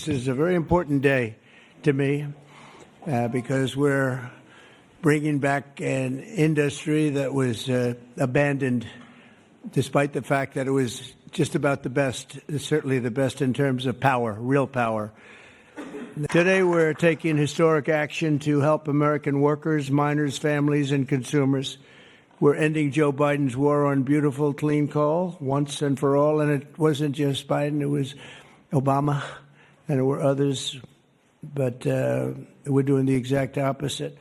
This is a very important day to me because we're bringing back an industry that was abandoned, despite the fact that it was just about the best, certainly the best in terms of power, real power. Today, we're taking historic action to help American workers, miners, families, and consumers. We're ending Joe Biden's war on beautiful, clean coal once and for all. And it wasn't just Biden, it was Obama, and there were others. But we're doing the exact opposite.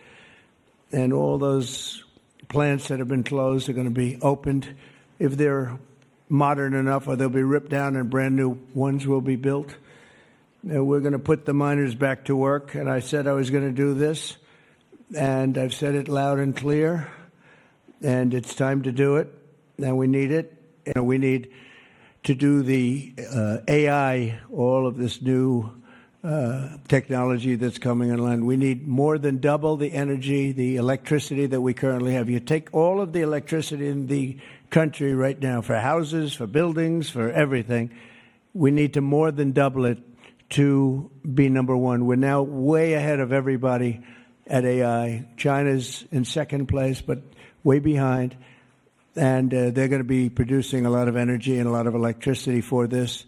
And all those plants that have been closed are going to be opened. If they're modern enough, or they'll be ripped down and brand new ones will be built. We're going to put the miners back to work, and I said I was going to do this, and I've said it loud and clear, and it's time to do it, and we need it. We need to do the AI, all of this new technology that's coming online. We need more than double the energy, the electricity that we currently have. You take all of the electricity in the country right now for houses, for buildings, for everything. We need to more than double it to be number one. We're now way ahead of everybody at AI. China's in second place, but way behind. And they're going to be producing a lot of energy and a lot of electricity for this.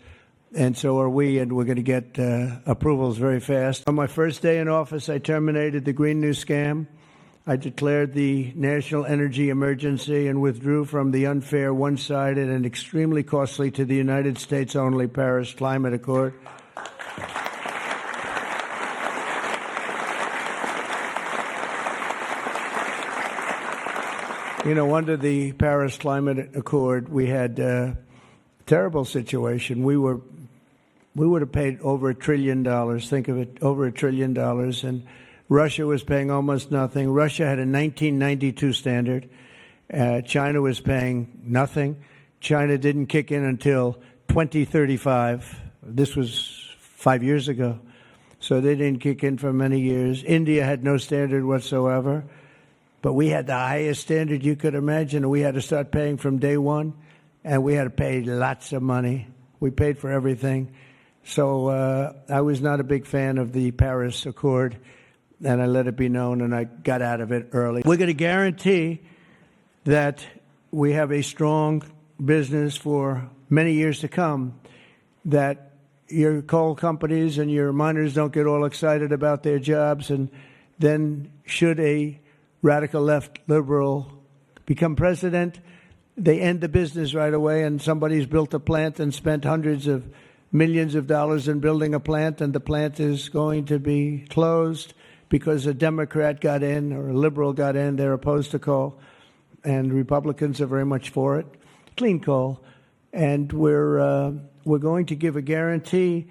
And so are we, and we're going to get approvals very fast. On my first day in office, I terminated the Green New Scam. I declared the national energy emergency and withdrew from the unfair, one-sided, and extremely costly to the United States only Paris Climate Accord. You know, under the Paris Climate Accord, we had a terrible situation. We would have paid over $1 trillion. Think of it, over $1 trillion. And Russia was paying almost nothing. Russia had a 1992 standard. China was paying nothing. China didn't kick in until 2035. This was 5 years ago. So they didn't kick in for many years. India had no standard whatsoever. But we had the highest standard you could imagine, and we had to start paying from day one, and we had to pay lots of money. We paid for everything. So I was not a big fan of the Paris Accord, and I let it be known, and I got out of it early. We're going to guarantee that we have a strong business for many years to come, that your coal companies and your miners don't get all excited about their jobs, and then should a radical left liberal become president, they end the business right away, and somebody's built a plant and spent hundreds of millions of dollars in building a plant, and the plant is going to be closed because a Democrat got in or a liberal got in. They're opposed to coal, and Republicans are very much for it, clean coal. And we're going to give a guarantee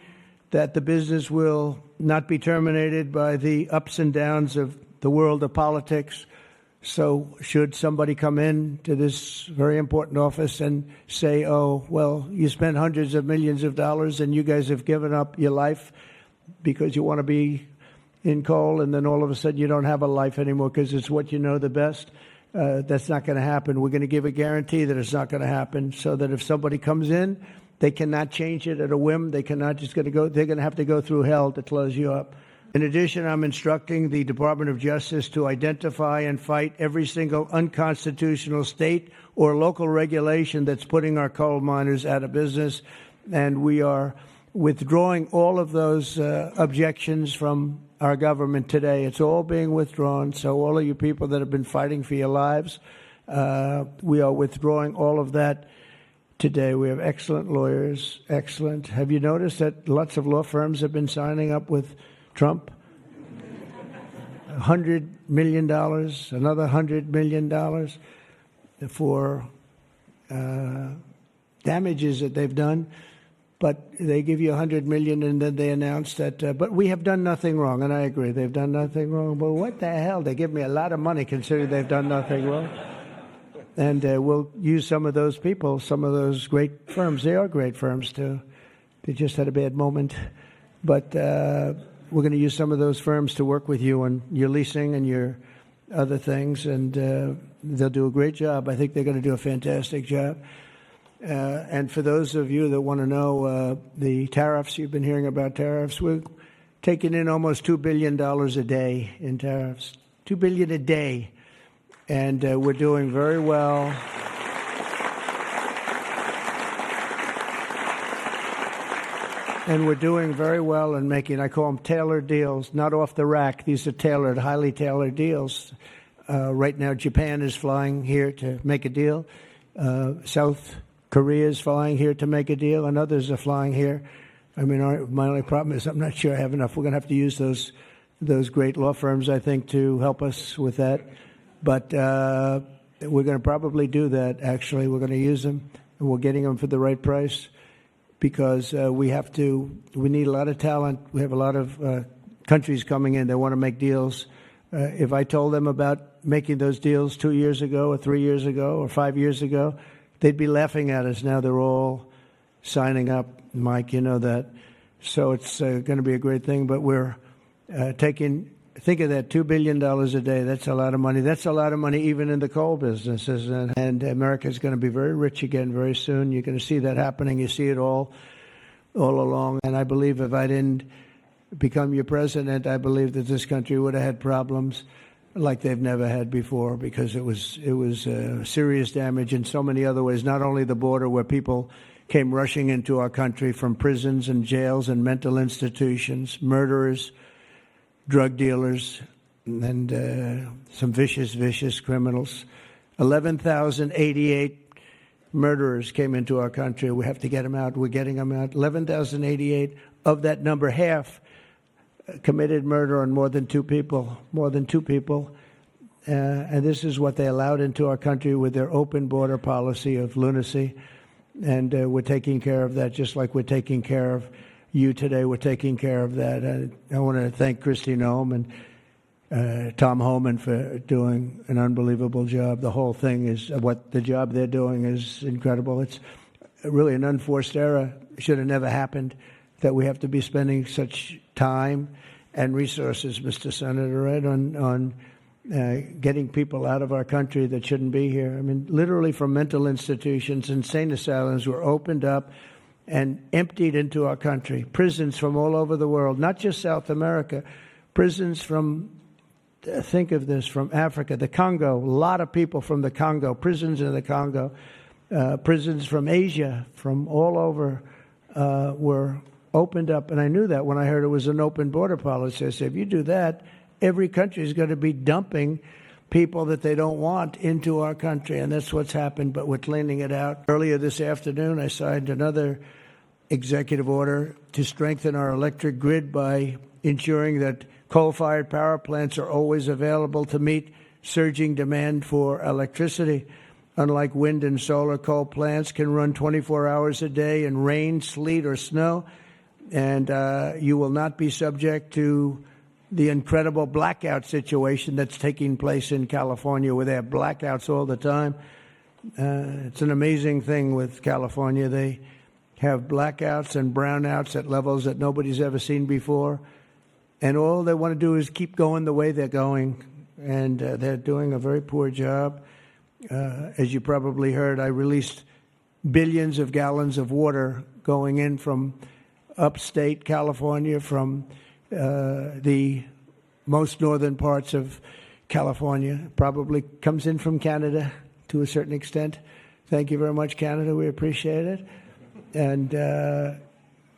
that the business will not be terminated by the ups and downs of the world of politics. So should somebody come in to this very important office and say, oh, well, you spent hundreds of millions of dollars and you guys have given up your life because you want to be in coal, and then all of a sudden you don't have a life anymore because it's what you know the best, that's not going to happen. We're going to give a guarantee that it's not going to happen, so that if somebody comes in, they cannot change it at a whim. They cannot just going to go. They're going to have to go through hell to close you up. In addition, I'm instructing the Department of Justice to identify and fight every single unconstitutional state or local regulation that's putting our coal miners out of business. And we are withdrawing all of those objections from our government today. It's all being withdrawn. So all of you people that have been fighting for your lives, we are withdrawing all of that today. We have excellent lawyers, excellent. Have you noticed that lots of law firms have been signing up with Trump? $100 million, another $100 million for damages that they've done. But they give you $100 million, and then they announce that, but we have done nothing wrong. And I agree, they've done nothing wrong. But what the hell? They give me a lot of money considering they've done nothing wrong. And we'll use some of those people, some of those great firms. They are great firms, too. They just had a bad moment. But we're going to use some of those firms to work with you on your leasing and your other things, and they'll do a great job. I think they're going to do a fantastic job. And for those of you that want to know the tariffs, you've been hearing about tariffs, we're taking in almost $2 billion a day in tariffs. $2 billion a day. And we're doing very well. And we're doing very well in making, I call them tailored deals, not off the rack. These are tailored, highly tailored deals. Right now, Japan is flying here to make a deal. South Korea is flying here to make a deal, and others are flying here. I mean, my only problem is I'm not sure I have enough. We're going to have to use those great law firms, I think, to help us with that. But we're going to probably do that, actually. We're going to use them, and we're getting them for the right price. Because we need a lot of talent. We have a lot of countries coming in that want to make deals. If I told them about making those deals 2 years ago or 3 years ago or 5 years ago, they'd be laughing at us. Now they're all signing up. Mike, you know that. So it's going to be a great thing. But we're think of that, $2 billion a day. That's a lot of money. That's a lot of money even in the coal businesses. And America is going to be very rich again very soon. You're going to see that happening. You see it all along. And I believe if I didn't become your president, I believe that this country would have had problems like they've never had before, because it was serious damage in so many other ways. Not only the border, where people came rushing into our country from prisons and jails and mental institutions, murderers, drug dealers, and some vicious criminals. 11,088 murderers came into our country. We have to get them out. We're getting them out. 11,088. Of that number, half committed murder on more than two people. And this is what they allowed into our country with their open border policy of lunacy. And we're taking care of that, just like we're taking care of you today. We're taking care of that. I want to thank Kristi Noem and Tom Homan for doing an unbelievable job. The whole thing is, the job they're doing is incredible. It's really an unforced error. It should have never happened, that we have to be spending such time and resources, Mr. Senator, right, on getting people out of our country that shouldn't be here. I mean, literally from mental institutions, insane asylums were opened up and emptied into our country. Prisons from all over the world, not just South America. Prisons from, think of this, from Africa, the Congo, a lot of people from the Congo, prisons in the Congo, prisons from Asia, from all over, were opened up. And I knew that when I heard it was an open border policy. I said, if you do that, every country is going to be dumping people that they don't want into our country. And that's what's happened, but we're cleaning it out. Earlier this afternoon, I signed another executive order to strengthen our electric grid by ensuring that coal-fired power plants are always available to meet surging demand for electricity. Unlike wind and solar, coal plants can run 24 hours a day in rain, sleet, or snow, and you will not be subject to the incredible blackout situation that's taking place in California, where they have blackouts all the time. It's an amazing thing with California. They have blackouts and brownouts at levels that nobody's ever seen before. And all they want to do is keep going the way they're going. And they're doing a very poor job. As you probably heard, I released billions of gallons of water going in from upstate California, from the most northern parts of California. Probably comes in from Canada to a certain extent. Thank you very much, Canada. We appreciate it. And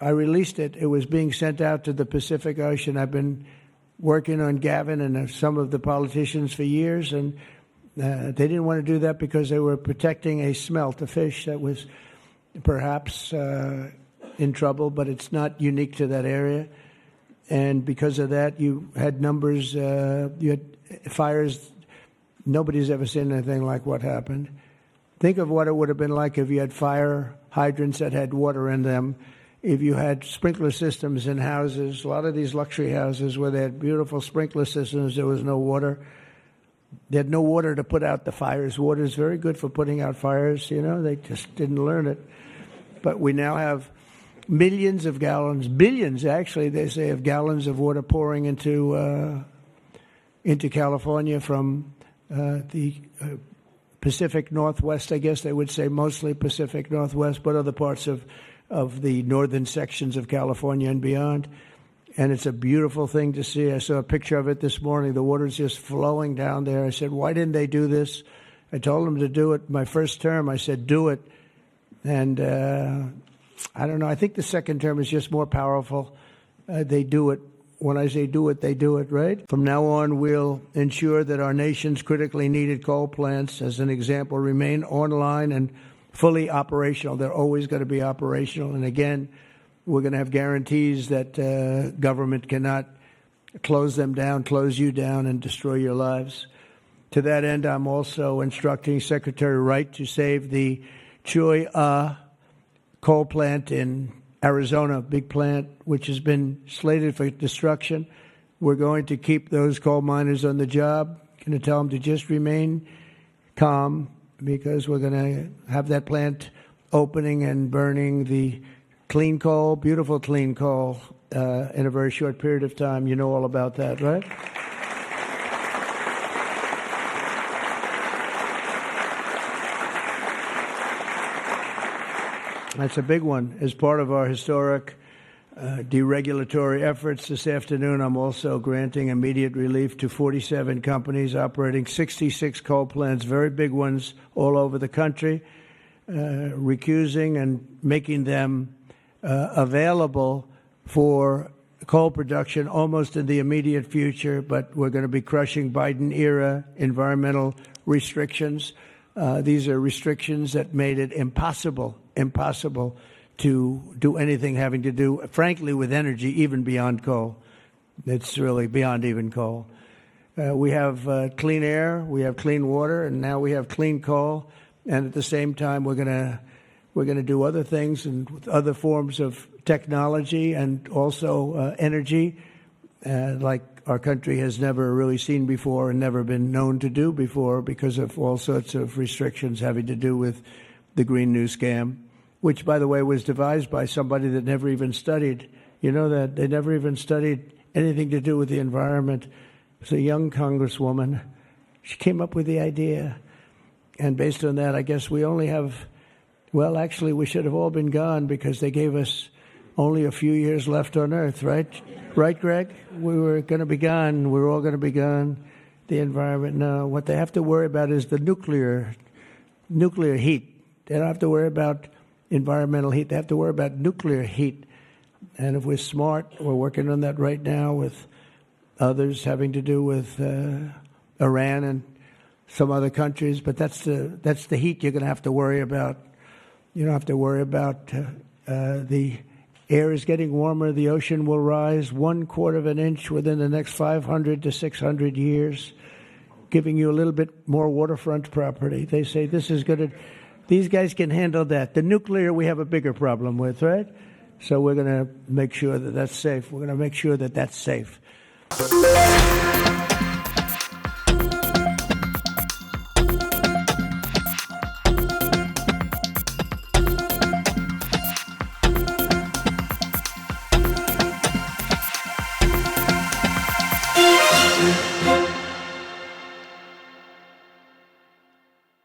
I released it. It was being sent out to the Pacific Ocean. I've been working on Gavin and some of the politicians for years, and they didn't want to do that because they were protecting a smelt, a fish that was perhaps in trouble, but it's not unique to that area. And because of that, you had numbers, you had fires. Nobody's ever seen anything like what happened. Think of what it would have been like if you had fire hydrants that had water in them, if you had sprinkler systems in houses. A lot of these luxury houses where they had beautiful sprinkler systems, there was no water. They had no water to put out the fires. Water is very good for putting out fires. You know, they just didn't learn it. But we now have millions of gallons, billions actually, they say, of gallons of water pouring into California from the Pacific Northwest, I guess they would say mostly Pacific Northwest, but other parts of the northern sections of California and beyond. And it's a beautiful thing to see. I saw a picture of it this morning. The water's just flowing down there. I said, why didn't they do this? I told them to do it my first term. I said, do it. And I don't know. I think the second term is just more powerful. They do it. When I say do it, they do it, right? From now on, we'll ensure that our nation's critically needed coal plants, as an example, remain online and fully operational. They're always going to be operational. And again, we're going to have guarantees that government cannot close them down, close you down, and destroy your lives. To that end, I'm also instructing Secretary Wright to save the Cholla coal plant in Arizona, big plant, which has been slated for destruction. We're going to keep those coal miners on the job. Going to tell them to just remain calm, because we're going to have that plant opening and burning the clean coal, beautiful clean coal, in a very short period of time. You know all about that, right? That's a big one. As part of our historic deregulatory efforts this afternoon, I'm also granting immediate relief to 47 companies operating 66 coal plants, very big ones all over the country, recusing and making them available for coal production almost in the immediate future. But we're going to be crushing Biden-era environmental restrictions. These are restrictions that made it impossible to do anything having to do, frankly, with energy, even beyond coal. It's really beyond even coal. We have clean air, we have clean water, and now we have clean coal. And at the same time, we're going to do other things and with other forms of technology and also energy, like our country has never really seen before and never been known to do before, because of all sorts of restrictions having to do with the Green New Scam, which, by the way, was devised by somebody that never even studied. You know that? They never even studied anything to do with the environment. It was a young congresswoman. She came up with the idea. And based on that, I guess we only have, well, actually, we should have all been gone, because they gave us only a few years left on Earth, right? Right, Greg? We were going to be gone. We were all going to be gone. The environment, no. What they have to worry about is the nuclear heat. They don't have to worry about environmental heat. They have to worry about nuclear heat. And if we're smart, we're working on that right now with others having to do with Iran and some other countries. But that's the heat you're going to have to worry about. You don't have to worry about the air is getting warmer. The ocean will rise 1/4 of an inch within the next 500 to 600 years, giving you a little bit more waterfront property. They say this is going to. These guys can handle that. The nuclear we have a bigger problem with, right? So we're going to make sure that that's safe. We're going to make sure that that's safe.